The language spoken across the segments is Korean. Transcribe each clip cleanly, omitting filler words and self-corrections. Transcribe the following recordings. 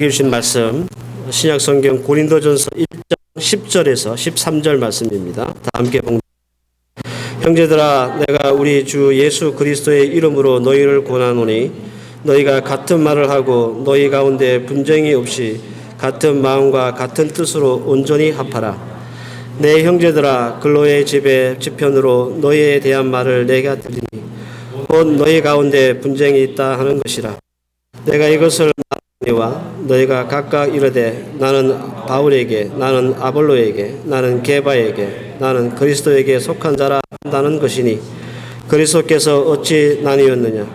읽으신 말씀 신약성경 고린도전서 1장 10절에서 13절 말씀입니다. 다 함께 봉독. 형제들아, 내가 우리 주 예수 그리스도의 이름으로 너희를 권하노니 너희가 같은 말을 하고 너희 가운데 분쟁이 없이 같은 마음과 같은 뜻으로 온전히 합하라. 내 형제들아, 글로의 집에 지편으로 너희에 대한 말을 내가 들리니 곧 너희 가운데 분쟁이 있다 하는 것이라. 내가 이것을 말하니와 너희가 각각 이르되 나는 바울에게, 나는 아볼로에게, 나는 게바에게, 나는 그리스도에게 속한 자라 한다는 것이니 그리스도께서 어찌 나뉘었느냐?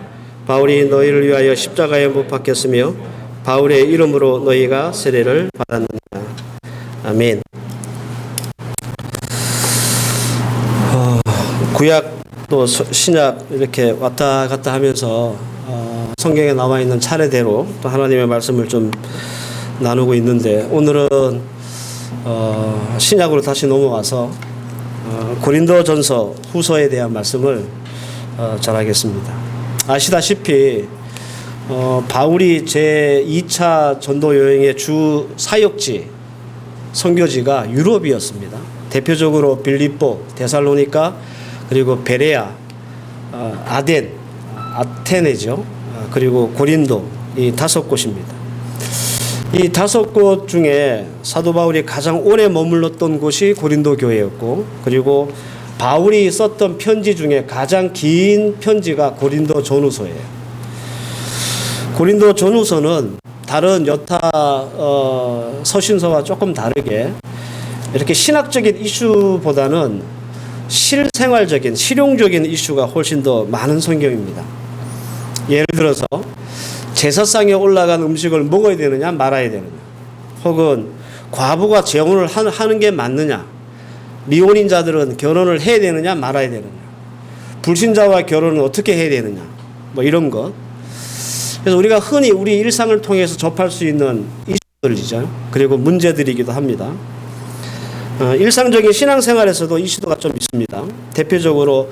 바울이 너희를 위하여 십자가에 못 박혔으며 바울의 이름으로 너희가 세례를 받았느니라. 아멘. 구약 또 신약 이렇게 왔다 갔다 하면서 성경에 나와 있는 차례대로 또 하나님의 말씀을 좀 나누고 있는데, 오늘은 신약으로 다시 넘어와서 고린도전서 후서에 대한 말씀을 전하겠습니다. 아시다시피 바울이 제2차 전도 여행의 주 사역지 선교지가 유럽이었습니다. 대표적으로 빌립보, 데살로니가, 그리고 베레아, 아덴, 아테네죠. 그리고 고린도, 이 5곳입니다. 이 5곳 중에 사도 바울이 가장 오래 머물렀던 곳이 고린도 교회였고, 그리고 바울이 썼던 편지 중에 가장 긴 편지가 고린도 전후서예요. 고린도 전후서는 다른 여타 서신서와 조금 다르게 이렇게 신학적인 이슈보다는 실생활적인, 실용적인 이슈가 훨씬 더 많은 성경입니다. 예를 들어서 제사상에 올라간 음식을 먹어야 되느냐 말아야 되느냐, 혹은 과부가 재혼을 하는 게 맞느냐, 미혼인자들은 결혼을 해야 되느냐 말아야 되느냐, 불신자와 결혼은 어떻게 해야 되느냐, 뭐 이런 것. 그래서 우리가 흔히 우리 일상을 통해서 접할 수 있는 이슈들이죠. 그리고 문제들이기도 합니다. 일상적인 신앙생활에서도 이슈가 좀 있습니다. 대표적으로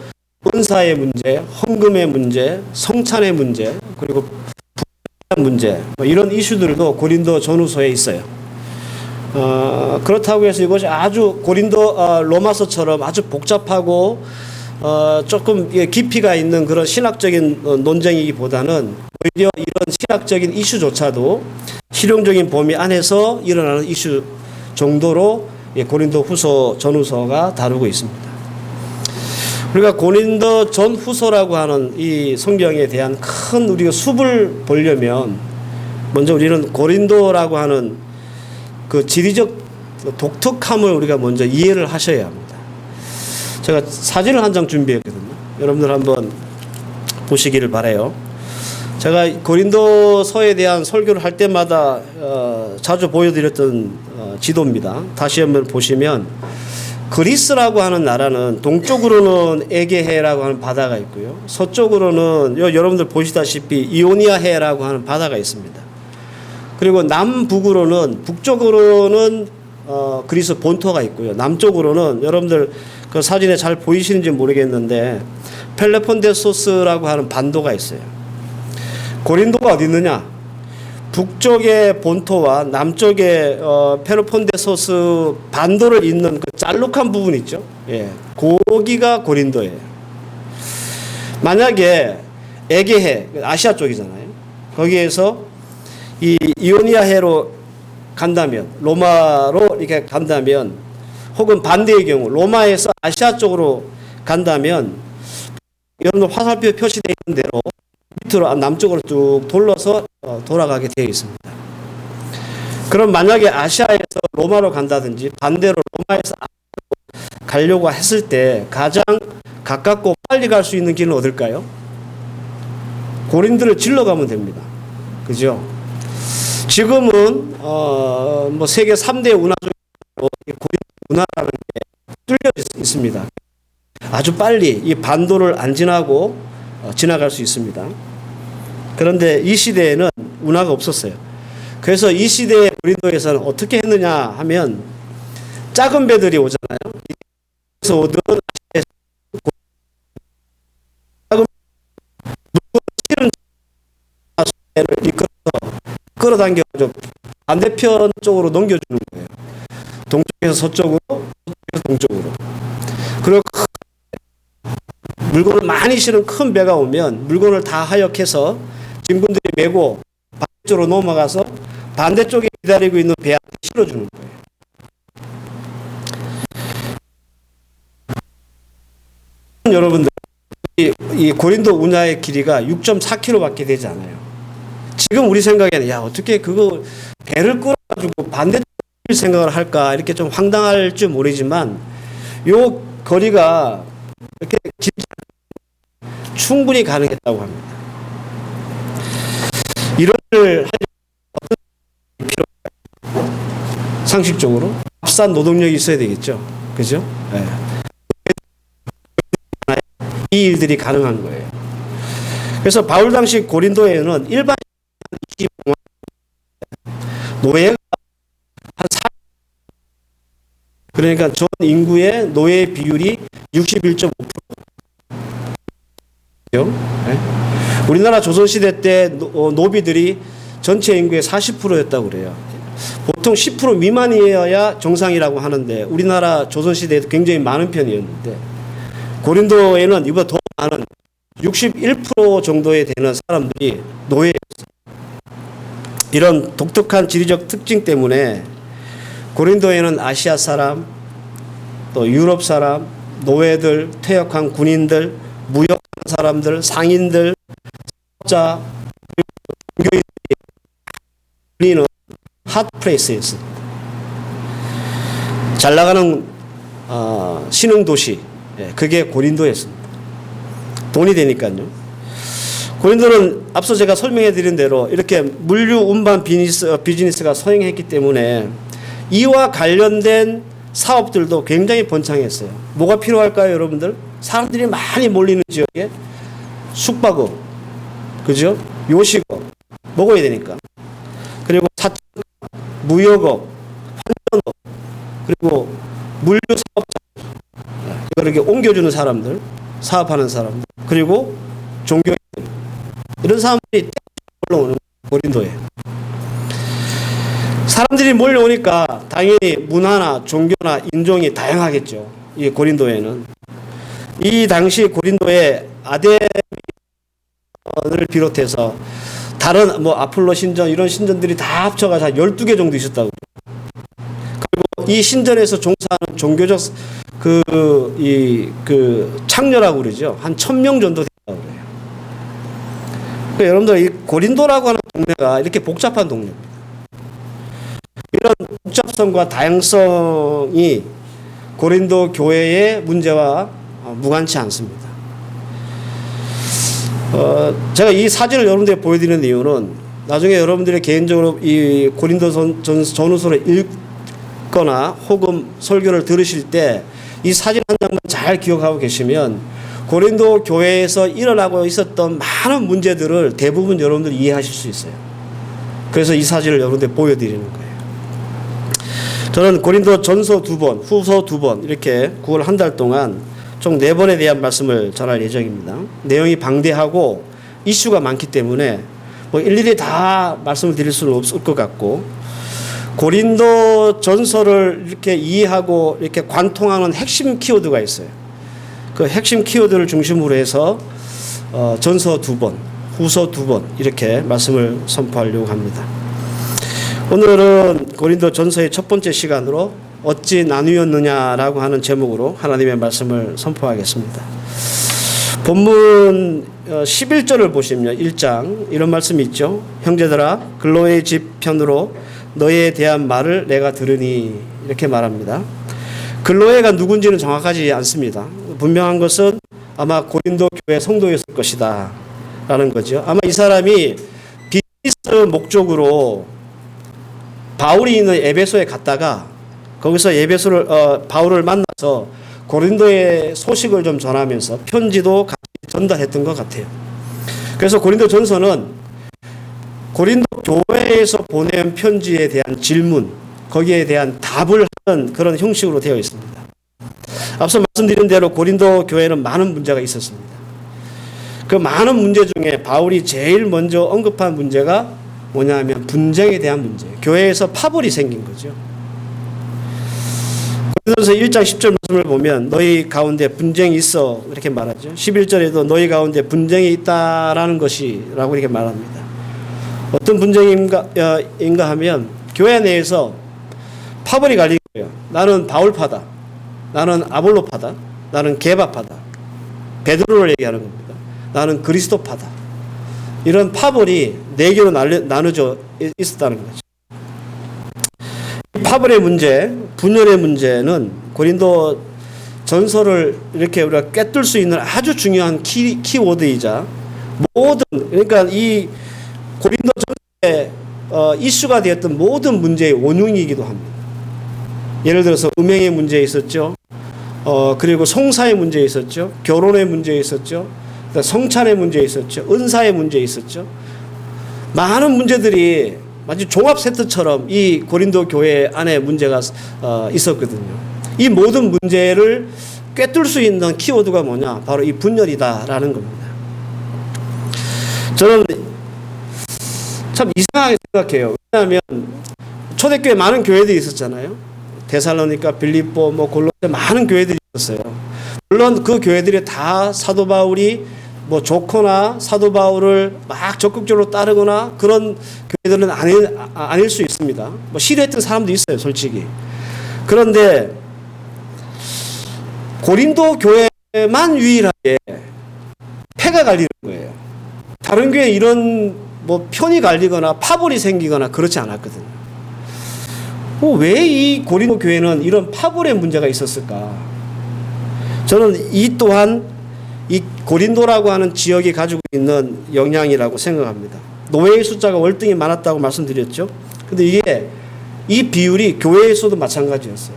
은사의 문제, 헌금의 문제, 성찬의 문제, 그리고 부의 문제, 이런 이슈들도 고린도 전후서에 있어요. 그렇다고 해서 이것이 아주 고린도 로마서처럼 아주 복잡하고 조금 깊이가 있는 그런 신학적인 논쟁이기보다는 오히려 이런 신학적인 이슈조차도 실용적인 범위 안에서 일어나는 이슈 정도로 고린도 후서, 전후서가 다루고 있습니다. 우리가 고린도 전후서라고 하는 이 성경에 대한 큰 우리가 숲을 보려면 먼저 우리는 고린도라고 하는 그 지리적 독특함을 우리가 먼저 이해를 하셔야 합니다. 제가 사진을 한 장 준비했거든요. 여러분들 한번 보시기를 바라요. 제가 고린도서에 대한 설교를 할 때마다 자주 보여드렸던 지도입니다. 다시 한번 보시면 그리스라고 하는 나라는 동쪽으로는 에게해라고 하는 바다가 있고요. 서쪽으로는 여러분들 보시다시피 이오니아해라고 하는 바다가 있습니다. 그리고 남북으로는, 북쪽으로는 그리스 본토가 있고요. 남쪽으로는 여러분들 그 사진에 잘 보이시는지 모르겠는데 펠로폰네소스라고 하는 반도가 있어요. 고린도가 어디 있느냐? 북쪽의 본토와 남쪽의 펠로폰네소스 반도를 잇는 그 짤룩한 부분 있죠. 예, 거기가 고린도예요. 만약에 에게해, 아시아 쪽이잖아요. 거기에서 이 이오니아해로 간다면, 로마로 이렇게 간다면, 혹은 반대의 경우 로마에서 아시아 쪽으로 간다면, 여러분들 화살표 표시되어 있는 대로 밑으로 남쪽으로 쭉 돌려서 돌아가게 되어 있습니다. 그럼 만약에 아시아에서 로마로 간다든지 반대로 로마에서 가려고 했을 때 가장 가깝고 빨리 갈 수 있는 길은 어딜까요? 고린도를 질러 가면 됩니다. 그죠? 지금은 뭐 세계 3대 운하 중에 고린도 운하라는 게 뚫려 있습니다. 아주 빨리 이 반도를 안 지나고 지나갈 수 있습니다. 그런데 이 시대에는 운하가 없었어요. 그래서 이 시대의 고린도에서는 어떻게 했느냐 하면 작은 배들이 오잖아요. 그래서 오든 작은 물건 실은 배를 이끌어서 끌어당겨 좀 반대편 쪽으로 넘겨주는 거예요. 동쪽에서 서쪽으로, 서쪽에서 동쪽으로. 그리고 물건을 많이 실은 큰 배가 오면 물건을 다 하역해서 진군들이 메고 반대쪽으로 넘어가서 반대쪽에 기다리고 있는 배한테 실어주는 거예요. 여러분들, 이 고린도 운하의 길이가 6.4km밖에 되지 않아요. 지금 우리 생각에는 야 어떻게 그거 배를 끌어가지고 반대쪽 생각을 할까 이렇게 좀 황당할지 모르지만 요 거리가 이렇게 충분히 가능했다고 합니다. 이런 일을 하려면 필요 상식적으로 값싼 노동력이 있어야 되겠죠. 그죠? 네. 이 일들이 가능한 거예요. 그래서 바울 당시 고린도에는 일반 노예가 한 4, 그러니까 전 인구의 노예 비율이 61.5%. 네? 우리나라 조선시대 때 노비들이 전체 인구의 40%였다고 그래요. 보통 10% 미만이어야 정상이라고 하는데 우리나라 조선시대에도 굉장히 많은 편이었는데 고린도에는 이보다 더 많은 61% 정도에 되는 사람들이 노예였어요. 이런 독특한 지리적 특징 때문에 고린도에는 아시아 사람, 또 유럽 사람, 노예들, 퇴역한 군인들, 무역하는 사람들, 상인들, 사업자, 종교인들이 불리는 핫 플레이스였습니다. 잘 나가는 신흥 도시, 그게 고린도였습니다. 돈이 되니까요. 고린도는 앞서 제가 설명해 드린 대로 이렇게 물류 운반 비즈니스가 성행했기 때문에 이와 관련된 사업들도 굉장히 번창했어요. 뭐가 필요할까요, 여러분들? 사람들이 많이 몰리는 지역에 숙박업, 그죠? 요식업, 먹어야 되니까. 그리고 사채업, 무역업, 환전업, 그리고 물류 사업자, 이걸 이렇게 옮겨주는 사람들, 사업하는 사람들, 그리고 종교인들, 이런 사람들이 올라오는 고린도에. 사람들이 몰려오니까 당연히 문화나 종교나 인종이 다양하겠죠. 이 고린도에는. 이 당시 고린도에 아데미를 비롯해서 다른 뭐 아폴로 신전 이런 신전들이 다 합쳐가지고 한 12개 정도 있었다고. 그리고 이 신전에서 종사하는 종교적 창녀라고 그러죠. 한 1000명 정도 된다고 그래요. 그러니까 여러분들 이 고린도라고 하는 동네가 이렇게 복잡한 동네입니다. 이런 복잡성과 다양성이 고린도 교회의 문제와 무관치 않습니다. 제가 이 사진을 여러분들에게 보여드리는 이유는 나중에 여러분들이 개인적으로 이 고린도 전후서를 읽거나 혹은 설교를 들으실 때 이 사진 한 장만 잘 기억하고 계시면 고린도 교회에서 일어나고 있었던 많은 문제들을 대부분 여러분들이 이해하실 수 있어요. 그래서 이 사진을 여러분들에게 보여드리는 거예요. 저는 고린도 전서 2번, 후서 2번 이렇게 9월 한 달 동안 총 4번에 대한 말씀을 전할 예정입니다. 내용이 방대하고 이슈가 많기 때문에 뭐 일일이 다 말씀을 드릴 수는 없을 것 같고 고린도 전서를 이렇게 이해하고 이렇게 관통하는 핵심 키워드가 있어요. 그 핵심 키워드를 중심으로 해서 전서 2번, 후서 2번 이렇게 말씀을 선포하려고 합니다. 오늘은 고린도 전서의 첫 번째 시간으로 어찌 나누었느냐라고 하는 제목으로 하나님의 말씀을 선포하겠습니다. 본문 11절을 보시면 1장 이런 말씀이 있죠. 형제들아 글로의 집 편으로 너희에 대한 말을 내가 들으니 이렇게 말합니다. 글로에가 누군지는 정확하지 않습니다. 분명한 것은 아마 고린도 교회 성도였을 것이다 라는 거죠. 아마 이 사람이 비즈니스 목적으로 바울이 있는 에베소에 갔다가 거기서 바울을 만나서 고린도의 소식을 좀 전하면서 편지도 같이 전달했던 것 같아요. 그래서 고린도 전서는 고린도 교회에서 보낸 편지에 대한 질문, 거기에 대한 답을 하는 그런 형식으로 되어 있습니다. 앞서 말씀드린 대로 고린도 교회는 많은 문제가 있었습니다. 그 많은 문제 중에 바울이 제일 먼저 언급한 문제가 뭐냐면 분쟁에 대한 문제. 교회에서 파벌이 생긴 거죠. 고린도서 1장 10절 말씀을 보면 너희 가운데 분쟁이 있어 이렇게 말하죠. 11절에도 너희 가운데 분쟁이 있다라는 것이라고 이렇게 말합니다. 어떤 분쟁인가 하면 교회 내에서 파벌이 갈린 거예요. 나는 바울파다. 나는 아볼로파다. 나는 게바파다. 베드로를 얘기하는 겁니다. 나는 그리스도파다. 이런 파벌이 네 개로 나눠져 있었다는 거죠. 파벌의 문제, 분열의 문제는 고린도 전설을 이렇게 우리가 꿰뚫을 수 있는 아주 중요한 키워드이자 그러니까 이 고린도 전설에 이슈가 되었던 모든 문제의 원흉이기도 합니다. 예를 들어서 음행의 문제 있었죠. 그리고 송사의 문제 있었죠. 결혼의 문제 있었죠. 성찬의 문제 있었죠. 은사의 문제 있었죠. 많은 문제들이 마치 종합 세트처럼 이 고린도 교회 안에 문제가 있었거든요. 이 모든 문제를 꿰뚫을 수 있는 키워드가 뭐냐? 바로 이 분열이다라는 겁니다. 저는 참 이상하게 생각해요. 왜냐하면 초대교회 많은 교회들이 있었잖아요. 데살로니가, 빌립보, 골로새 많은 교회들이 있었어요. 물론 그 교회들이 다 사도 바울이 좋거나 사도 바울을 막 적극적으로 따르거나 그런 교회들은 아닐 수 있습니다. 싫어했던 사람도 있어요, 솔직히. 그런데 고린도 교회만 유일하게 패가 갈리는 거예요. 다른 교회 이런 편이 갈리거나 파벌이 생기거나 그렇지 않았거든요. 왜 이 고린도 교회는 이런 파벌의 문제가 있었을까? 저는 이 또한 이 고린도라고 하는 지역이 가지고 있는 영향이라고 생각합니다. 노예의 숫자가 월등히 많았다고 말씀드렸죠. 근데 이 비율이 교회에서도 마찬가지였어요.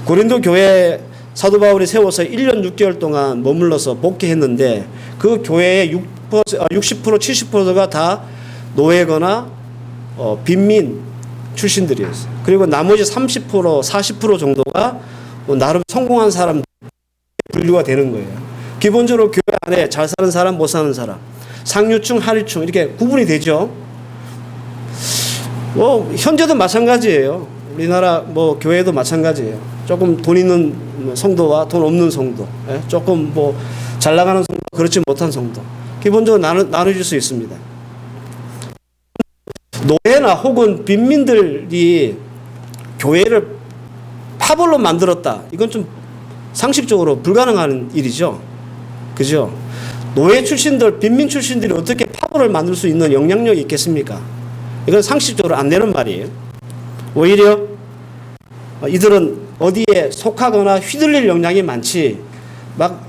고린도 교회 사도 바울이 세워서 1년 6개월 동안 머물러서 목회했는데 그 교회의 60% 70%가 다 노예거나 빈민 출신들이었어요. 그리고 나머지 30% 40% 정도가 나름 성공한 사람들 분류가 되는 거예요. 기본적으로 교회 안에 잘 사는 사람, 못 사는 사람, 상류층, 하류층 이렇게 구분이 되죠. 현재도 마찬가지예요. 우리나라 교회도 마찬가지예요. 조금 돈 있는 성도와 돈 없는 성도, 조금 잘 나가는 성도, 그렇지 못한 성도, 기본적으로 나눠질 수 있습니다. 노예나 혹은 빈민들이 교회를 파벌로 만들었다. 이건 좀 상식적으로 불가능한 일이죠. 그죠? 노예 출신들, 빈민 출신들이 어떻게 파벌을 만들 수 있는 영향력이 있겠습니까? 이건 상식적으로 안 되는 말이에요. 오히려 이들은 어디에 속하거나 휘둘릴 영향이 많지, 막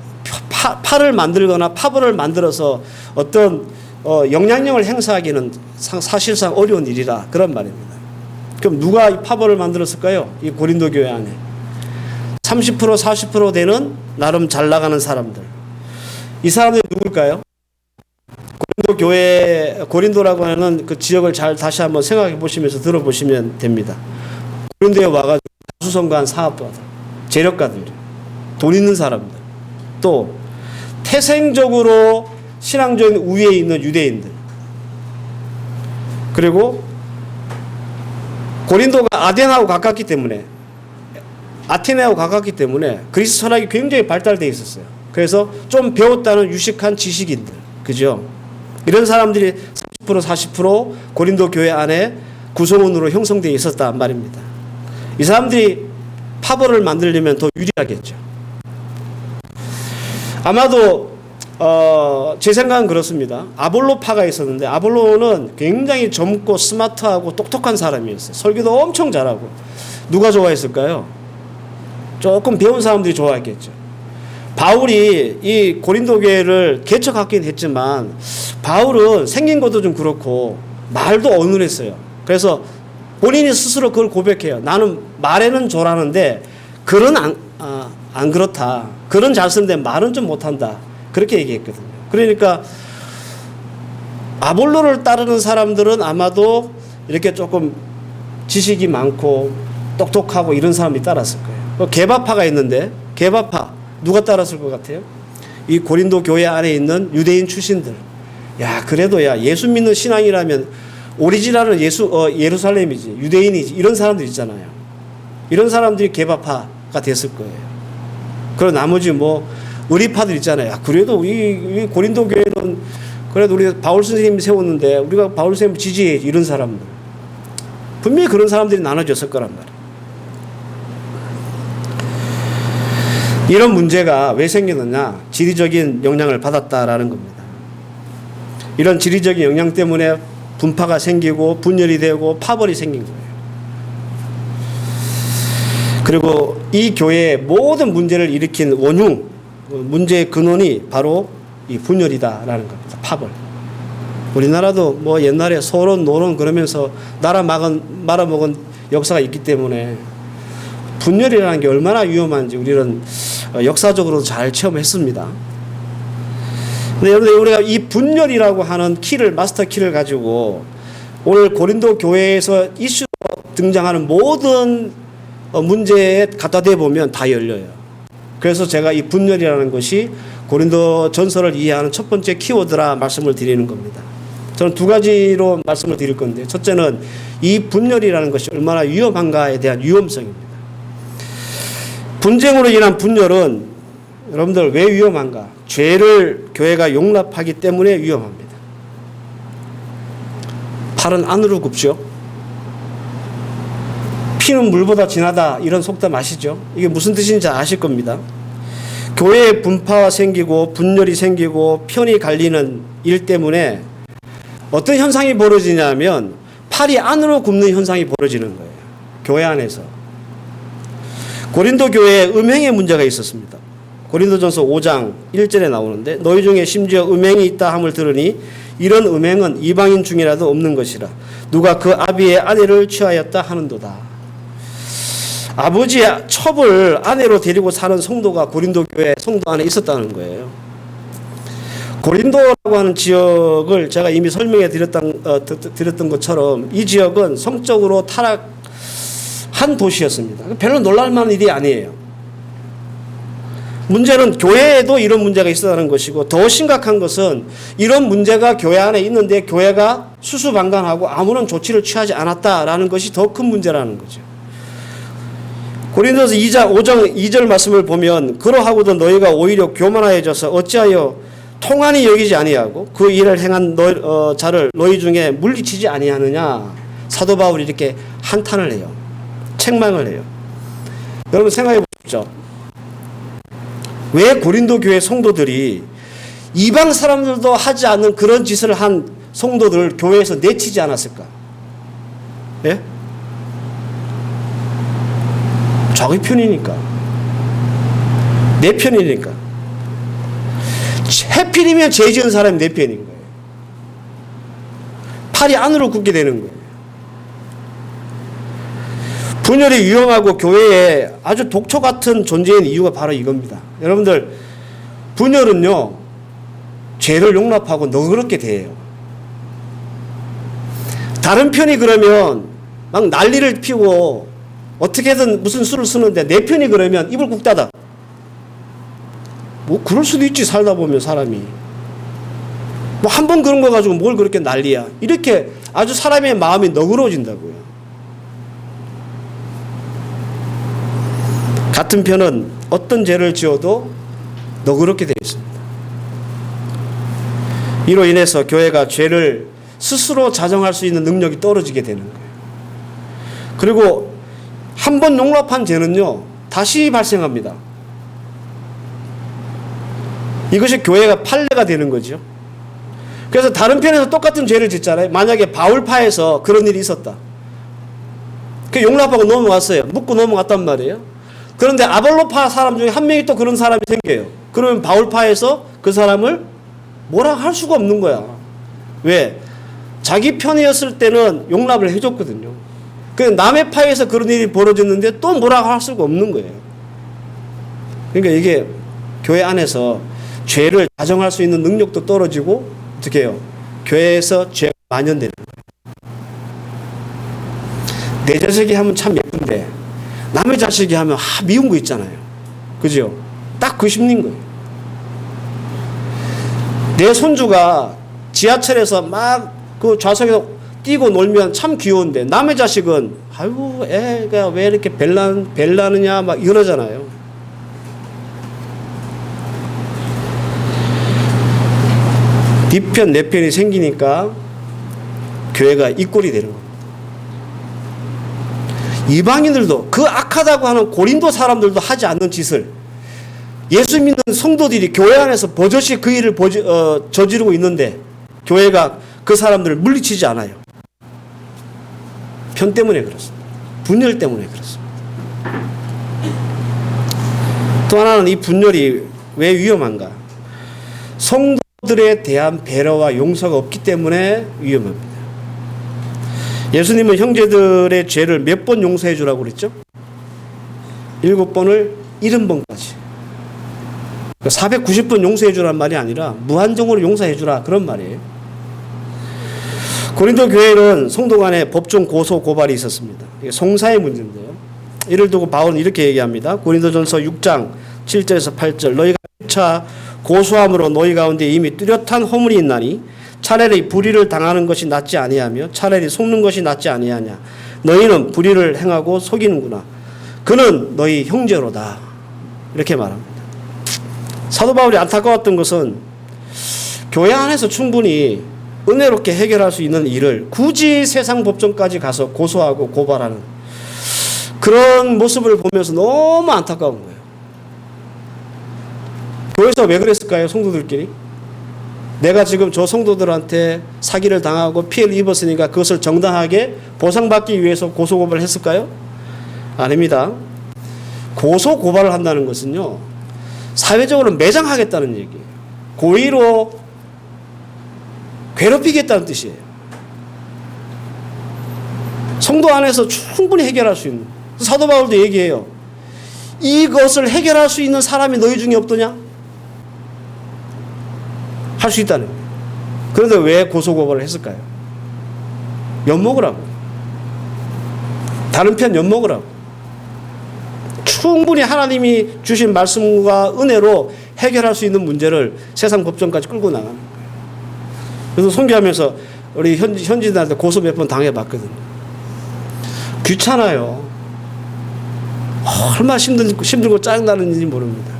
팔을 만들거나 파벌을 만들어서 어떤 영향력을 행사하기는 사실상 어려운 일이라 그런 말입니다. 그럼 누가 이 파벌을 만들었을까요? 이 고린도 교회 안에 30% 40% 되는 나름 잘 나가는 사람들. 이 사람들이 누굴까요? 고린도 교회, 고린도라고 하는 그 지역을 잘 다시 한번 생각해 보시면서 들어보시면 됩니다. 고린도에 와가지고 다수성관 사업가들, 재력가들, 돈 있는 사람들, 또 태생적으로 신앙적인 우위에 있는 유대인들, 그리고 고린도가 아테네하고 가깝기 때문에 그리스 철학이 굉장히 발달되어 있었어요. 그래서 좀 배웠다는 유식한 지식인들, 그죠? 이런 사람들이 30% 40% 고린도 교회 안에 구성원으로 형성되어 있었단 말입니다. 이 사람들이 파벌을 만들려면 더 유리하겠죠. 아마도 제 생각은 그렇습니다. 아볼로파가 있었는데 아볼로는 굉장히 젊고 스마트하고 똑똑한 사람이었어요. 설교도 엄청 잘하고. 누가 좋아했을까요? 조금 배운 사람들이 좋아했겠죠. 바울이 이 고린도 교회를 개척하긴 했지만 바울은 생긴 것도 좀 그렇고 말도 어눌했어요. 그래서 본인이 스스로 그걸 고백해요. 나는 말에는 잘하는데 글은 안 그렇다. 글은 잘 쓰는데 말은 좀 못한다. 그렇게 얘기했거든요. 그러니까 아볼로를 따르는 사람들은 아마도 이렇게 조금 지식이 많고 똑똑하고 이런 사람이 따랐을 거예요. 게바파가 있는데 게바파 누가 따랐을 것 같아요? 이 고린도 교회 안에 있는 유대인 출신들. 야, 그래도 예수 믿는 신앙이라면 오리지널은 예루살렘이지, 유대인이지, 이런 사람들 있잖아요. 이런 사람들이 개파가 됐을 거예요. 그리고 나머지 뭐 의리파들 있잖아요. 그래도 우리 고린도 교회는 그래도 우리 바울 선생님이 세웠는데 우리가 바울 선생님 지지해야지, 이런 사람들. 분명히 그런 사람들이 나눠졌을 거란 말이에요. 이런 문제가 왜 생기느냐? 지리적인 영향을 받았다라는 겁니다. 이런 지리적인 영향 때문에 분파가 생기고 분열이 되고 파벌이 생긴 거예요. 그리고 이 교회의 모든 문제를 일으킨 원흉, 문제의 근원이 바로 이 분열이다라는 겁니다. 파벌. 우리나라도 뭐 옛날에 소론, 노론 그러면서 나라 말아먹은 역사가 있기 때문에 분열이라는 게 얼마나 위험한지 우리는 역사적으로 잘 체험했습니다. 근데 여러분들, 우리가 이 분열이라고 하는 마스터 키를 가지고 오늘 고린도 교회에서 이슈로 등장하는 모든 문제에 갖다 대보면 다 열려요. 그래서 제가 이 분열이라는 것이 고린도 전서를 이해하는 첫 번째 키워드라 말씀을 드리는 겁니다. 저는 두 가지로 말씀을 드릴 건데, 첫째는 이 분열이라는 것이 얼마나 위험한가에 대한 위험성입니다. 분쟁으로 인한 분열은 여러분들 왜 위험한가? 죄를 교회가 용납하기 때문에 위험합니다. 팔은 안으로 굽죠. 피는 물보다 진하다, 이런 속담 아시죠? 이게 무슨 뜻인지 아실 겁니다. 교회에 분파가 생기고 분열이 생기고 편이 갈리는 일 때문에 어떤 현상이 벌어지냐면 팔이 안으로 굽는 현상이 벌어지는 거예요. 교회 안에서. 고린도 교회에 음행의 문제가 있었습니다. 고린도전서 5장 1절에 나오는데, 너희 중에 심지어 음행이 있다 함을 들으니 이런 음행은 이방인 중이라도 없는 것이라. 누가 그 아비의 아내를 취하였다 하는도다. 아버지의 첩을 아내로 데리고 사는 성도가 고린도 교회 성도 안에 있었다는 거예요. 고린도라고 하는 지역을 제가 이미 설명해 드렸던 것처럼 이 지역은 성적으로 타락한 도시였습니다. 별로 놀랄만한 일이 아니에요. 문제는 교회에도 이런 문제가 있었다는 것이고, 더 심각한 것은 이런 문제가 교회 안에 있는데 교회가 수수방관하고 아무런 조치를 취하지 않았다라는 것이 더 큰 문제라는 거죠. 고린도서 5장 2절 말씀을 보면, 그러하고도 너희가 오히려 교만하여져서 어찌하여 통한이 여기지 아니하고 그 일을 행한 자를 너희 중에 물리치지 아니하느냐. 사도 바울이 이렇게 한탄을 해요. 책망을 해요. 여러분 생각해 보십시오. 왜 고린도 교회 성도들이 이방 사람들도 하지 않는 그런 짓을 한 성도들을 교회에서 내치지 않았을까? 예? 자기 편이니까. 내 편이니까. 해필이면 죄 지은 사람이 내 편인 거예요. 팔이 안으로 굽게 되는 거예요. 분열이 위험하고 교회에 아주 독초 같은 존재인 이유가 바로 이겁니다. 여러분들, 분열은요, 죄를 용납하고 너그럽게 대해요. 다른 편이 그러면 막 난리를 피우고 어떻게든 무슨 수를 쓰는데, 내 편이 그러면 입을 꾹 닫아. 뭐 그럴 수도 있지, 살다 보면 사람이. 뭐 한 번 그런 거 가지고 뭘 그렇게 난리야. 이렇게 아주 사람의 마음이 너그러워진다고요. 같은 편은 어떤 죄를 지어도 너그럽게 되어 있습니다. 이로 인해서 교회가 죄를 스스로 자정할 수 있는 능력이 떨어지게 되는 거예요. 그리고 한 번 용납한 죄는요, 다시 발생합니다. 이것이 교회가 판례가 되는 거죠. 그래서 다른 편에서 똑같은 죄를 짓잖아요. 만약에 바울파에서 그런 일이 있었다. 그 용납하고 넘어갔어요. 묻고 넘어갔단 말이에요. 그런데 아볼로파 사람 중에 한 명이 또 그런 사람이 생겨요. 그러면 바울파에서 그 사람을 뭐라 할 수가 없는 거야. 왜? 자기 편이었을 때는 용납을 해줬거든요. 남의 파에서 그런 일이 벌어졌는데 또 뭐라고 할 수가 없는 거예요. 그러니까 이게 교회 안에서 죄를 자정할 수 있는 능력도 떨어지고, 어떻게 해요? 교회에서 죄가 만연되는 거예요. 내 자식이 하면 참 예쁜데 남의 자식이 하면 미운 거 있잖아요. 그죠? 딱 그 심리인 거예요. 내 손주가 지하철에서 막 그 좌석에서 뛰고 놀면 참 귀여운데 남의 자식은 아이고 애가 왜 이렇게 벨나느냐 막 이러잖아요. 뒤편 내편이 생기니까 교회가 이 꼴이 되는 겁니다. 이방인들도 그 악하다고 하는 고린도 사람들도 하지 않는 짓을 예수 믿는 성도들이 교회 안에서 버젓이 그 일을 저지르고 있는데 교회가 그 사람들을 물리치지 않아요. 편 때문에 그렇습니다. 분열 때문에 그렇습니다. 또 하나는 이 분열이 왜 위험한가? 성도들에 대한 배려와 용서가 없기 때문에 위험합니다. 예수님은 형제들의 죄를 몇 번 용서해 주라고 그랬죠? 7번을 70번까지. 490번 용서해 주란 말이 아니라 무한정으로 용서해 주라 그런 말이에요. 고린도 교회는 성도 간에 법정 고소 고발이 있었습니다. 이게 송사의 문제인데요. 이를 두고 바울은 이렇게 얘기합니다. 고린도전서 6장 7절에서 8절 너희가 차 고소함으로 너희 가운데 이미 뚜렷한 허물이 있나니 차라리 불의를 당하는 것이 낫지 아니하며 차라리 속는 것이 낫지 아니하냐. 너희는 불의를 행하고 속이는구나. 그는 너희 형제로다. 이렇게 말합니다. 사도 바울이 안타까웠던 것은 교회 안에서 충분히 은혜롭게 해결할 수 있는 일을 굳이 세상 법정까지 가서 고소하고 고발하는 그런 모습을 보면서 너무 안타까운 거예요. 교회에서 왜 그랬을까요? 성도들끼리? 내가 지금 저 성도들한테 사기를 당하고 피해를 입었으니까 그것을 정당하게 보상받기 위해서 고소고발을 했을까요? 아닙니다. 고소고발을 한다는 것은요, 사회적으로 매장하겠다는 얘기예요. 고의로 괴롭히겠다는 뜻이에요. 성도 안에서 충분히 해결할 수 있는. 사도 바울도 얘기해요. 이것을 해결할 수 있는 사람이 너희 중에 없더냐? 할 수 있다는 거예요. 그런데 왜 고소고발을 했을까요? 엿먹으라고. 다른 편 엿먹으라고. 충분히 하나님이 주신 말씀과 은혜로 해결할 수 있는 문제를 세상 법정까지 끌고 나가는 거예요. 그래서 선교하면서 우리 현지인들한테 고소 몇 번 당해봤거든요. 귀찮아요. 얼마나 힘들고 짜증나는지 모릅니다.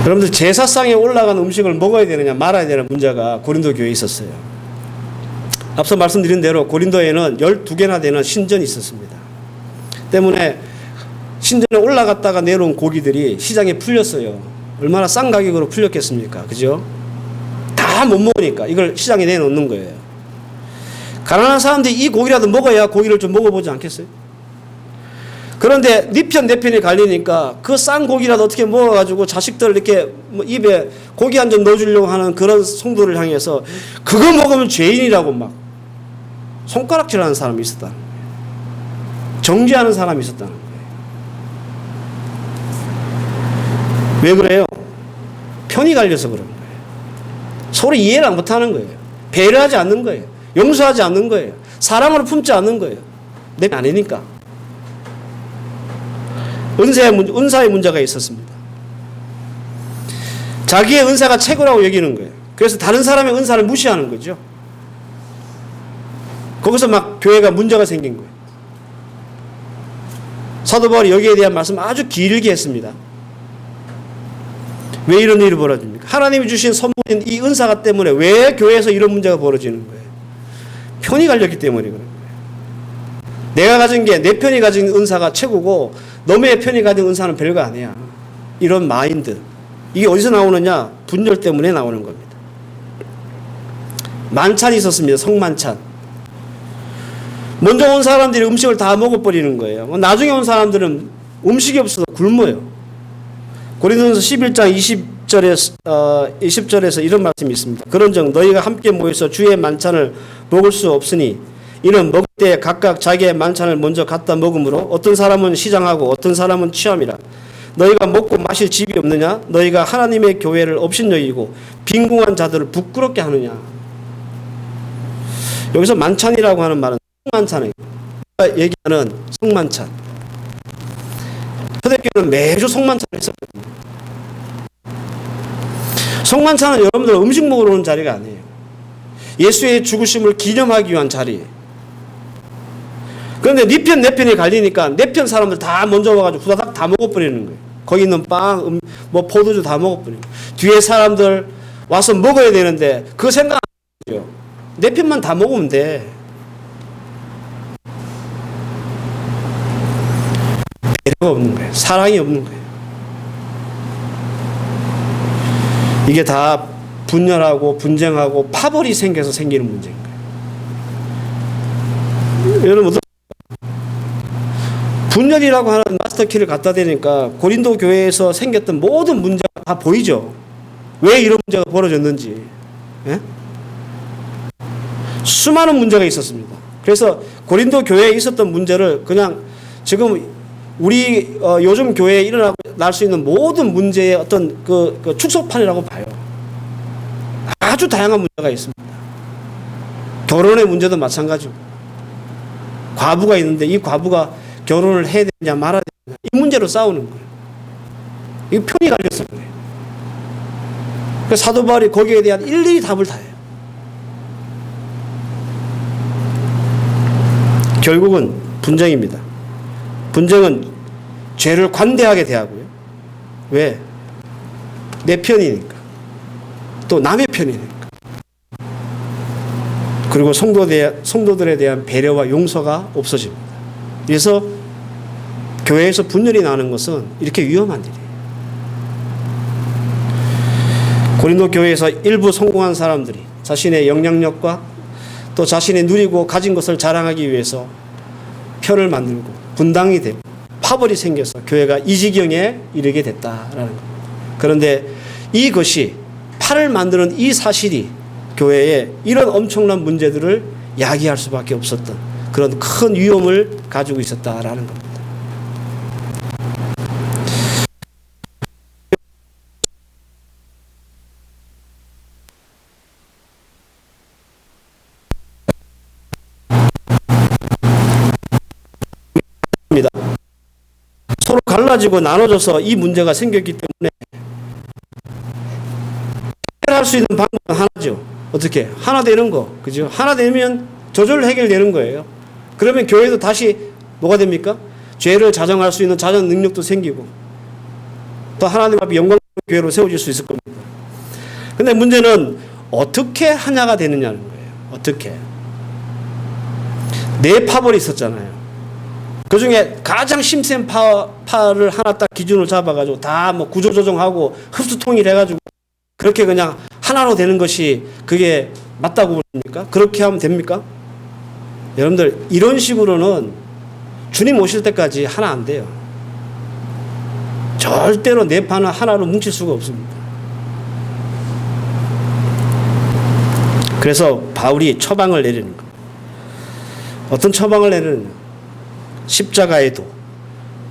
여러분들 제사상에 올라간 음식을 먹어야 되느냐 말아야 되는 문제가 고린도 교회에 있었어요. 앞서 말씀드린 대로 고린도에는 12개나 되는 신전이 있었습니다. 때문에 신전에 올라갔다가 내려온 고기들이 시장에 풀렸어요. 얼마나 싼 가격으로 풀렸겠습니까? 그죠? 다 못 먹으니까 이걸 시장에 내놓는 거예요. 가난한 사람들이 이 고기라도 먹어야 고기를 좀 먹어보지 않겠어요? 그런데 네 편 내 편이 갈리니까 그 싼 고기라도 어떻게 먹어가지고 자식들 이렇게 입에 고기 한 점 넣어주려고 하는 그런 성도를 향해서 그거 먹으면 죄인이라고 막 손가락질하는 사람이 있었다는 거예요. 정죄하는 사람이 있었다는 거예요. 왜 그래요? 편이 갈려서 그런 거예요. 서로 이해를 못하는 거예요. 배려하지 않는 거예요. 용서하지 않는 거예요. 사랑으로 품지 않는 거예요. 내 아니니까. 은사의 문제가 있었습니다. 자기의 은사가 최고라고 여기는 거예요. 그래서 다른 사람의 은사를 무시하는 거죠. 거기서 막 교회가 문제가 생긴 거예요. 사도 바울이 여기에 대한 말씀 아주 길게 했습니다. 왜 이런 일이 벌어집니까? 하나님이 주신 선물인 이 은사가 때문에 왜 교회에서 이런 문제가 벌어지는 거예요? 편이 갈렸기 때문에 그런 거예요. 내가 가진 게 내 편이 가진 은사가 최고고 너의 편이 가진 은사는 별거 아니야. 이런 마인드. 이게 어디서 나오느냐? 분열 때문에 나오는 겁니다. 만찬이 있었습니다. 성만찬. 먼저 온 사람들이 음식을 다 먹어버리는 거예요. 나중에 온 사람들은 음식이 없어서 굶어요. 고린도전서 11장 20절에서 이런 말씀이 있습니다. 그런즉 너희가 함께 모여서 주의 만찬을 먹을 수 없으니 이는 먹을 때 각각 자기의 만찬을 먼저 갖다 먹으므로 어떤 사람은 시장하고 어떤 사람은 취함이라. 너희가 먹고 마실 집이 없느냐? 너희가 하나님의 교회를 업신여기고 빈궁한 자들을 부끄럽게 하느냐? 여기서 만찬이라고 하는 말은 성만찬이에요. 얘기하는 성만찬. 초대교회는 매주 성만찬을 했었거든요. 성만찬은 여러분들 음식 먹으러 오는 자리가 아니에요. 예수의 죽으심을 기념하기 위한 자리예요. 그런데 네 편, 내 편이 갈리니까 내 편 사람들 다 먼저 와가지고 후다닥 다 먹어버리는 거예요. 거기 있는 빵, 포도주 다 먹어버리는 거예요. 뒤에 사람들 와서 먹어야 되는데 그거 생각 안 해요. 내 편만 다 먹으면 돼. 배려가 없는 거예요. 사랑이 없는 거예요. 이게 다 분열하고 분쟁하고 파벌이 생겨서 생기는 문제인 거예요. 여러분, 분열이라고 하는 마스터키를 갖다 대니까 고린도 교회에서 생겼던 모든 문제가 다 보이죠. 왜 이런 문제가 벌어졌는지. 예? 수많은 문제가 있었습니다. 그래서 고린도 교회에 있었던 문제를 그냥 지금 우리 요즘 교회에 일어나고 날 수 있는 모든 문제의 어떤 그 축소판이라고 봐요. 아주 다양한 문제가 있습니다. 결혼의 문제도 마찬가지고, 과부가 있는데 이 과부가 결혼을 해야 되냐 말아야 되냐 이 문제로 싸우는 거예요. 이 편이 갈려서 그래요. 그래서 사도 바울이 거기에 대한 일일이 답을 다 해요. 결국은 분쟁입니다. 분쟁은 죄를 관대하게 대하고요. 왜? 내 편이니까. 또 남의 편이니까. 그리고 성도들에 대한 배려와 용서가 없어집니다. 그래서 교회에서 분열이 나는 것은 이렇게 위험한 일이에요. 고린도 교회에서 일부 성공한 사람들이 자신의 영향력과 또 자신이 누리고 가진 것을 자랑하기 위해서 편을 만들고 분당이 되고 파벌이 생겨서 교회가 이 지경에 이르게 됐다라는 겁니다. 그런데 이것이 팔을 만드는 이 사실이 교회에 이런 엄청난 문제들을 야기할 수밖에 없었던 그런 큰 위험을 가지고 있었다라는 겁니다. 서로 갈라지고 나눠져서 이 문제가 생겼기 때문에 해결할 수 있는 방법은 하나죠. 어떻게? 하나 되는 거. 그죠? 하나 되면 저절로 해결되는 거예요. 그러면 교회도 다시 뭐가 됩니까? 죄를 자정할 수 있는 자정 능력도 생기고 또 하나님 앞에 영광스러운 교회로 세워질 수 있을 겁니다. 근데 문제는 어떻게 하나가 되느냐는 거예요. 어떻게? 네 파벌이 있었잖아요. 그 중에 가장 심센 파를 하나 딱 기준으로 잡아가지고 다 뭐 구조조정하고 흡수통일해가지고 그렇게 그냥 하나로 되는 것이 그게 맞다고 보십니까? 그렇게 하면 됩니까? 여러분들 이런 식으로는 주님 오실 때까지 하나 안 돼요. 절대로 내 파는 하나로 뭉칠 수가 없습니다. 그래서 바울이 처방을 내리는 거예요. 어떤 처방을 내리느냐? 십자가의 도,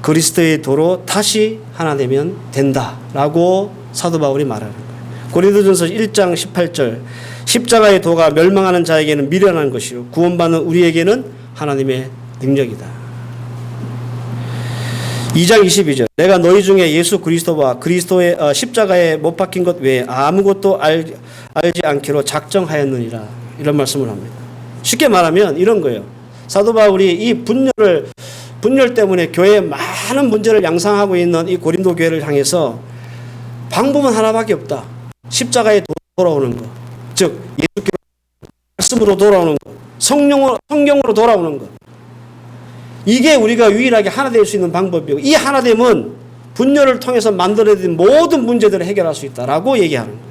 그리스도의 도로 다시 하나 되면 된다라고 사도 바울이 말하는 거예요. 고린도전서 1장 18절 십자가의 도가 멸망하는 자에게는 미련한 것이요 구원받는 우리에게는 하나님의 능력이다. 2장 22절 내가 너희 중에 예수 그리스도와 그리스도의 십자가에 못 박힌 것 외에 아무것도 알지 않기로 작정하였느니라. 이런 말씀을 합니다. 쉽게 말하면 이런 거예요. 사도 바울이 이 분열 때문에 교회에 많은 문제를 양상하고 있는 이 고린도 교회를 향해서 방법은 하나밖에 없다. 십자가에 돌아오는 것. 즉 예수께서 말씀으로 돌아오는 것. 성경으로 돌아오는 것. 이게 우리가 유일하게 하나 될 수 있는 방법이고 이 하나됨은 분열을 통해서 만들어진 모든 문제들을 해결할 수 있다라고 얘기하는 거예요.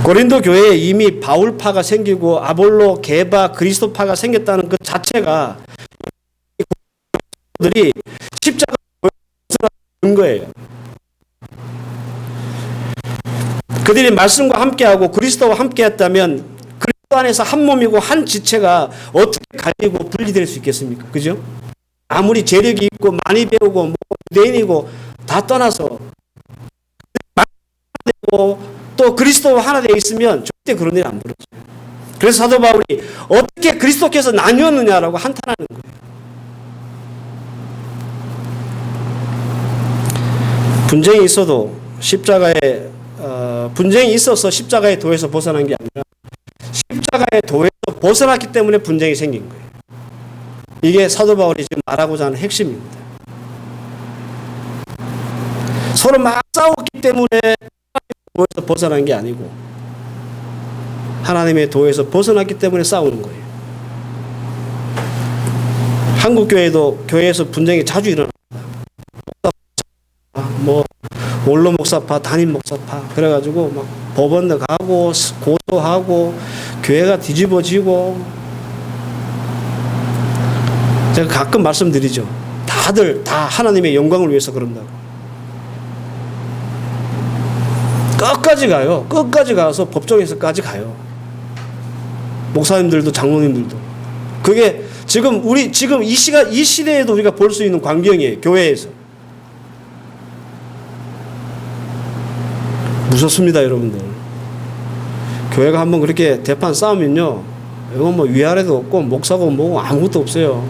고린도 교회에 이미 바울파가 생기고 아볼로, 게바, 그리스도파가 생겼다는 그 자체가 들이 십자가를 보여주는 거예요. 그들이 말씀과 함께하고 그리스도와 함께했다면 그리스도 안에서 한 몸이고 한 지체가 어떻게 갈리고 분리될 수 있겠습니까? 그죠? 아무리 재력이 있고 많이 배우고 유대인이고 다 떠나서 또 그리스도와 하나 되어 있으면 절대 그런 일이 안 벌어져요. 그래서 사도 바울이 어떻게 그리스도께서 나뉘었느냐라고 한탄하는 거예요. 분쟁이 있어도 분쟁이 있어서 십자가의 도에서 벗어난 게 아니라 십자가의 도에서 벗어났기 때문에 분쟁이 생긴 거예요. 이게 사도 바울이 지금 말하고자 하는 핵심입니다. 서로 막 싸웠기 때문에 도에서 벗어난 게 아니고 하나님의 도에서 벗어났기 때문에 싸우는 거예요. 한국 교회에서 분쟁이 자주 일어납니다. 뭐 원로 목사파, 담임 목사파 그래가지고 막 법원도 가고 고소하고 교회가 뒤집어지고. 제가 가끔 말씀드리죠. 다들 다 하나님의 영광을 위해서 그런다고. 끝까지 가요. 끝까지 가서 법정에서까지 가요. 목사님들도 장로님들도. 그게 지금 이 시대에도 우리가 볼 수 있는 광경이에요. 교회에서. 무섭습니다, 여러분들. 교회가 한번 그렇게 대판 싸우면요, 이건 뭐 위아래도 없고 목사고 뭐고 아무것도 없어요.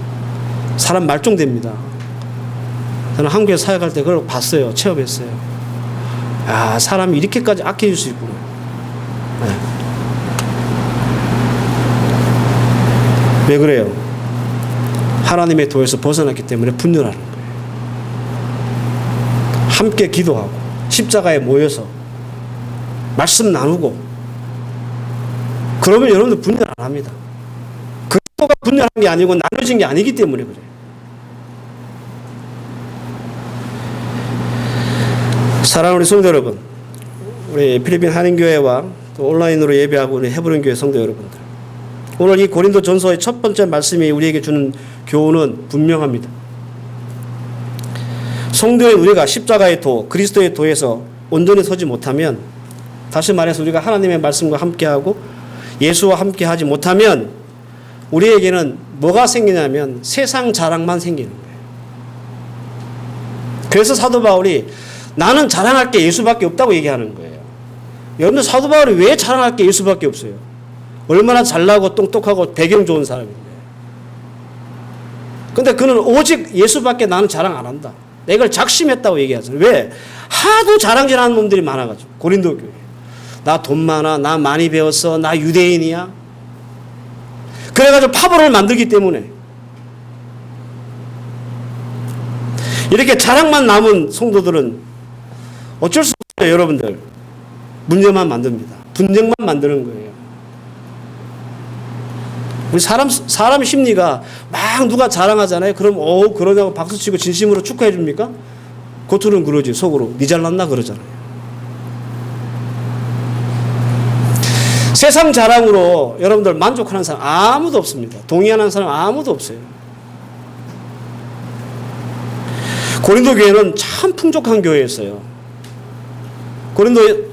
사람 말종됩니다. 저는 한국에 사역할 때 그걸 봤어요. 체험했어요. 아, 사람이 이렇게까지 악해질 수 있구나. 네. 왜 그래요? 하나님의 도에서 벗어났기 때문에 분열하는 거예요. 함께 기도하고 십자가에 모여서 말씀 나누고 그러면 여러분들 분열 안 합니다. 그리스도가 분열한 게 아니고 나눠진 게 아니기 때문에 그래요. 사랑하는 우리 성도 여러분, 우리 필리핀 한인교회와 또 온라인으로 예배하고 있는 헤브론 교회 성도 여러분들, 오늘 이 고린도 전서의 첫 번째 말씀이 우리에게 주는 교훈은 분명합니다. 성도의 우리가 십자가의 도, 그리스도의 도에서 온전히 서지 못하면, 다시 말해서 우리가 하나님의 말씀과 함께하고 예수와 함께하지 못하면 우리에게는 뭐가 생기냐면 세상 자랑만 생기는 거예요. 그래서 사도 바울이 나는 자랑할 게 예수밖에 없다고 얘기하는 거예요. 여러분들 사도 바울이 왜 자랑할 게 예수밖에 없어요? 얼마나 잘나고 똑똑하고 배경 좋은 사람인데. 근데 그는 오직 예수밖에 나는 자랑 안 한다. 내가 이걸 작심했다고 얘기하잖아요. 왜? 하도 자랑질하는 놈들이 많아가지고. 고린도 교회. 나 돈 많아. 나 많이 배웠어. 나 유대인이야. 그래가지고 파벌을 만들기 때문에. 이렇게 자랑만 남은 성도들은 어쩔 수 없어요, 여러분들. 문제만 만듭니다. 분쟁만 만드는 거예요. 우리 사람 심리가 막 누가 자랑하잖아요. 그럼 그러냐고 박수치고 진심으로 축하해 줍니까? 겉으로는 그러지, 속으로 니 잘났나 그러잖아요. 세상 자랑으로 여러분들 만족하는 사람 아무도 없습니다. 동의하는 사람 아무도 없어요. 고린도 교회는 참 풍족한 교회였어요.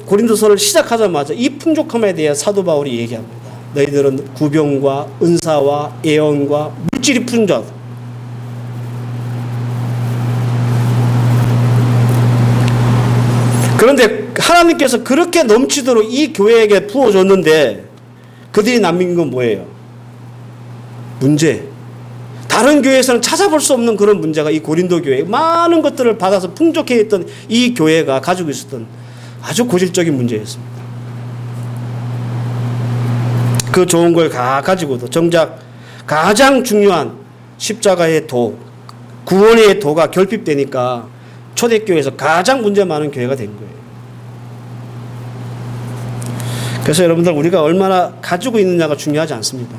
고린도서를 시작하자마자 이 풍족함에 대해 사도 바울이 얘기합니다. 너희들은 구병과 은사와 예언과 물질이 풍족하다. 그런데 하나님께서 그렇게 넘치도록 이 교회에게 부어줬는데 그들이 남긴 건 뭐예요? 문제. 다른 교회에서는 찾아볼 수 없는 그런 문제가 이 고린도 교회, 많은 것들을 받아서 풍족해 있던 이 교회가 가지고 있었던 아주 고질적인 문제였습니다. 그 좋은 걸 가지고도 정작 가장 중요한 십자가의 도, 구원의 도가 결핍되니까 초대교회에서 가장 문제 많은 교회가 된 거예요. 그래서 여러분들 우리가 얼마나 가지고 있느냐가 중요하지 않습니다.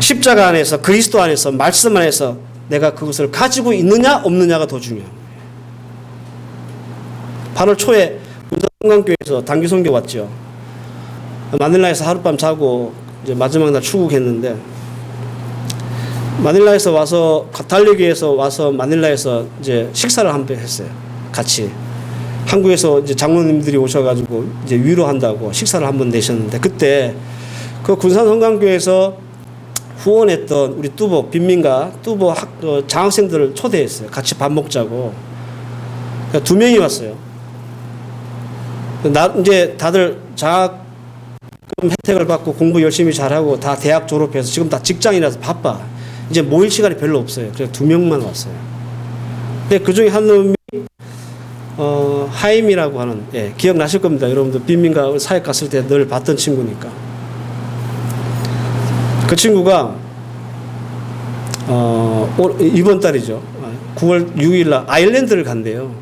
십자가 안에서, 그리스도 안에서, 말씀 안에서 내가 그것을 가지고 있느냐 없느냐가 더 중요한 거예요. 8월 초에 문성강교회에서 단기 선교 왔죠. 마닐라에서 하룻밤 자고 이제 마지막 날 출국했는데, 마닐라에서 와서 달리기에서 와서 마닐라에서 이제 식사를 한번 했어요. 같이 한국에서 이제 장로님들이 오셔가지고 이제 위로한다고 식사를 한번 내셨는데, 그때 그 군산 성강교회에서 후원했던 우리 뚜보 빈민가 뚜보 장학생들을 초대했어요. 같이 밥 먹자고. 그러니까 2명이 왔어요. 이제 다들 장학금 혜택을 받고 공부 열심히 잘하고 다 대학 졸업해서 지금 다 직장이라서 바빠. 이제 모일 시간이 별로 없어요. 그래서 2명만 왔어요. 근데 그 중에 한 놈이 하임이라고 하는, 예, 기억나실 겁니다. 여러분들 빈민가 사역 갔을 때 늘 봤던 친구니까. 그 친구가 이번 달이죠. 9월 6일 날 아일랜드를 간대요.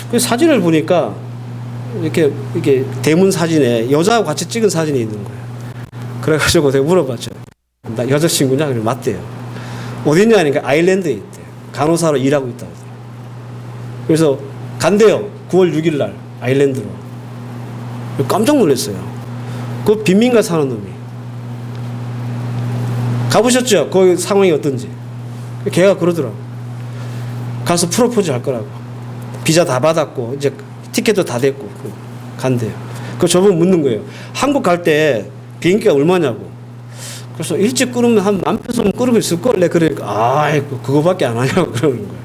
그 사진을 보니까 이렇게 대문 사진에 여자하고 같이 찍은 사진이 있는 거예요. 그래가지고 내가 물어봤죠. 나 여자친구냐? 그래 맞대요. 어디 있냐 하니까 아일랜드에 있대요. 간호사로 일하고 있다고 하더라고요. 그래서 간대요. 9월 6일 날 아일랜드로. 깜짝 놀랐어요. 그 빈민가 사는 놈이. 가보셨죠? 그 상황이 어떤지. 걔가 그러더라고. 가서 프로포즈 할 거라고. 비자 다 받았고 이제 티켓도 다 됐고 간대요. 그 저분 묻는 거예요. 한국 갈 때 비행기가 얼마냐고. 그래서 일찍 끊으면 한 10,000편 끊고 있을걸? 내 그러니까 그거밖에 안 하냐고 그러는 거예요.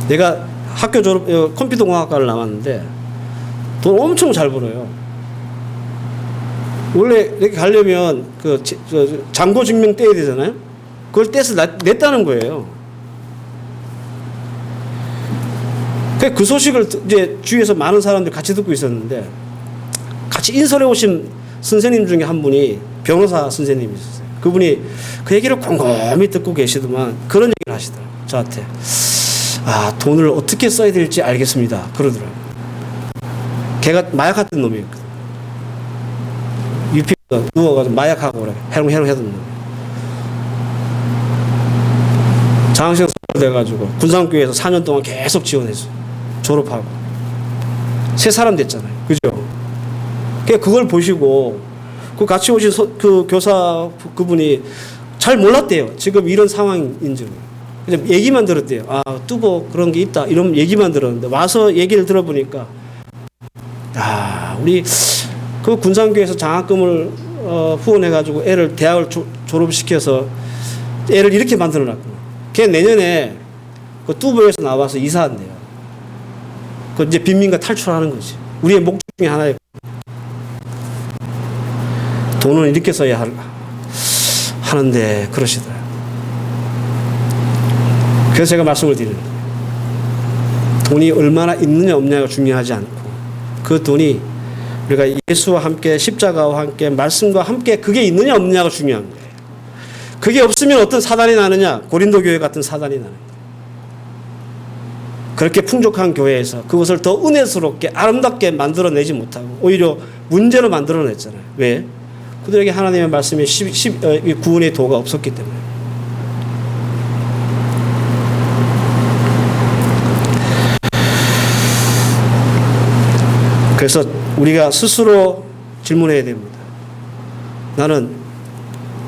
내가 학교 졸업 컴퓨터공학과를 나왔는데 돈 엄청 잘 벌어요. 원래 이렇게 가려면 그 잔고 증명 떼야 되잖아요. 그걸 떼서 냈다는 거예요. 그 소식을 이제 주위에서 많은 사람들이 같이 듣고 있었는데 같이 인솔해 오신 선생님 중에 한 분이 변호사 선생님이 있었어요. 그분이 그 얘기를 곰곰이 듣고 계시더만 그런 얘기를 하시더라고요. 저한테. 돈을 어떻게 써야 될지 알겠습니다. 그러더라고요. 걔가 마약 했던 놈이었거든. 유피가 누워가지고 마약하고 그래. 해롱해롱 하던 놈. 장학생 돼가지고 군산교회에서 4년 동안 계속 지원했어요. 졸업하고. 새 사람 됐잖아요. 그죠? 그걸 보시고 그 같이 오신 그 교사 그분이 잘 몰랐대요. 지금 이런 상황인 줄. 그냥 얘기만 들었대요. 뚜보 그런 게 있다. 이런 얘기만 들었는데 와서 얘기를 들어보니까 우리 그 군산교회에서 장학금을 후원해가지고 애를 대학을 졸업시켜서 애를 이렇게 만들어놨구나. 걔 내년에 그 뚜보에서 나와서 이사한대요. 그 이제 빈민가 탈출하는 거지. 우리의 목적 중에 하나예요. 돈은 이렇게 써야 하는데 그러시더라고요. 그래서 제가 말씀을 드리는 거예요. 돈이 얼마나 있느냐 없느냐가 중요하지 않고 그 돈이 우리가 예수와 함께 십자가와 함께 말씀과 함께 그게 있느냐 없느냐가 중요한 거예요. 그게 없으면 어떤 사단이 나느냐? 고린도 교회 같은 사단이 나는 거예요. 그렇게 풍족한 교회에서 그것을 더 은혜스럽게 아름답게 만들어내지 못하고 오히려 문제로 만들어냈잖아요. 왜? 그들에게 하나님의 말씀에 구원의 도가 없었기 때문에. 그래서 우리가 스스로 질문해야 됩니다. 나는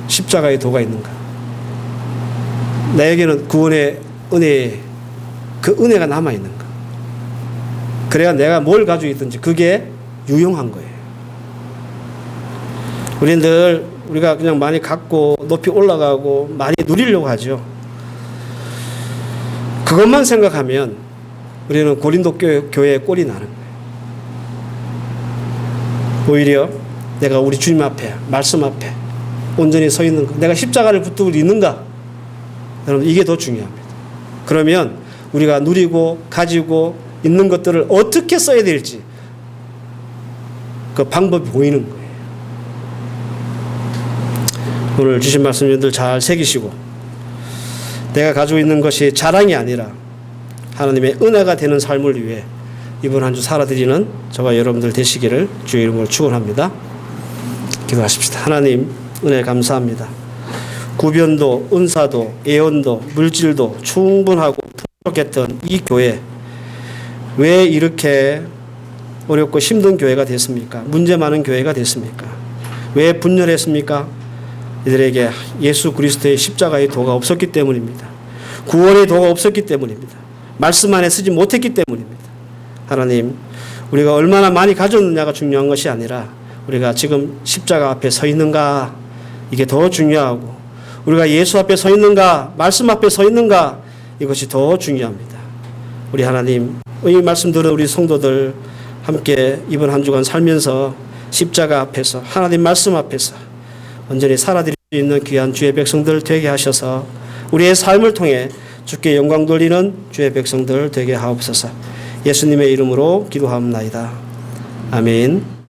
십자가의 도가 있는가? 나에게는 구원의 은혜, 그 은혜가 남아있는가? 그래야 내가 뭘 가지고 있든지 그게 유용한 거예요. 우리는 늘 우리가 그냥 많이 갖고 높이 올라가고 많이 누리려고 하죠. 그것만 생각하면 우리는 고린도 교회의 꼴이 나는 거예요. 오히려 내가 우리 주님 앞에 말씀 앞에 온전히 서 있는가, 내가 십자가를 붙들고 있는가, 여러분 이게 더 중요합니다. 그러면 우리가 누리고 가지고 있는 것들을 어떻게 써야 될지 그 방법이 보이는 거예요. 오늘 주신 말씀들 잘 새기시고 내가 가지고 있는 것이 자랑이 아니라 하나님의 은혜가 되는 삶을 위해 이번 한 주 살아드리는 저와 여러분들 되시기를 주의 이름으로 축원합니다. 기도하십시다. 하나님 은혜 감사합니다. 구변도 은사도 예언도 물질도 충분하고 풍족했던 이 교회 왜 이렇게 어렵고 힘든 교회가 됐습니까? 문제 많은 교회가 됐습니까? 왜 분열했습니까? 이들에게 예수 그리스도의 십자가의 도가 없었기 때문입니다. 구원의 도가 없었기 때문입니다. 말씀 안에 쓰지 못했기 때문입니다. 하나님, 우리가 얼마나 많이 가졌느냐가 중요한 것이 아니라 우리가 지금 십자가 앞에 서 있는가, 이게 더 중요하고 우리가 예수 앞에 서 있는가, 말씀 앞에 서 있는가, 이것이 더 중요합니다. 우리 하나님, 이 말씀 들은 우리 성도들 함께 이번 한 주간 살면서 십자가 앞에서 하나님 말씀 앞에서 온전히 살아드릴 수 있는 귀한 주의 백성들 되게 하셔서 우리의 삶을 통해 주께 영광 돌리는 주의 백성들 되게 하옵소서. 예수님의 이름으로 기도하옵나이다. 아멘.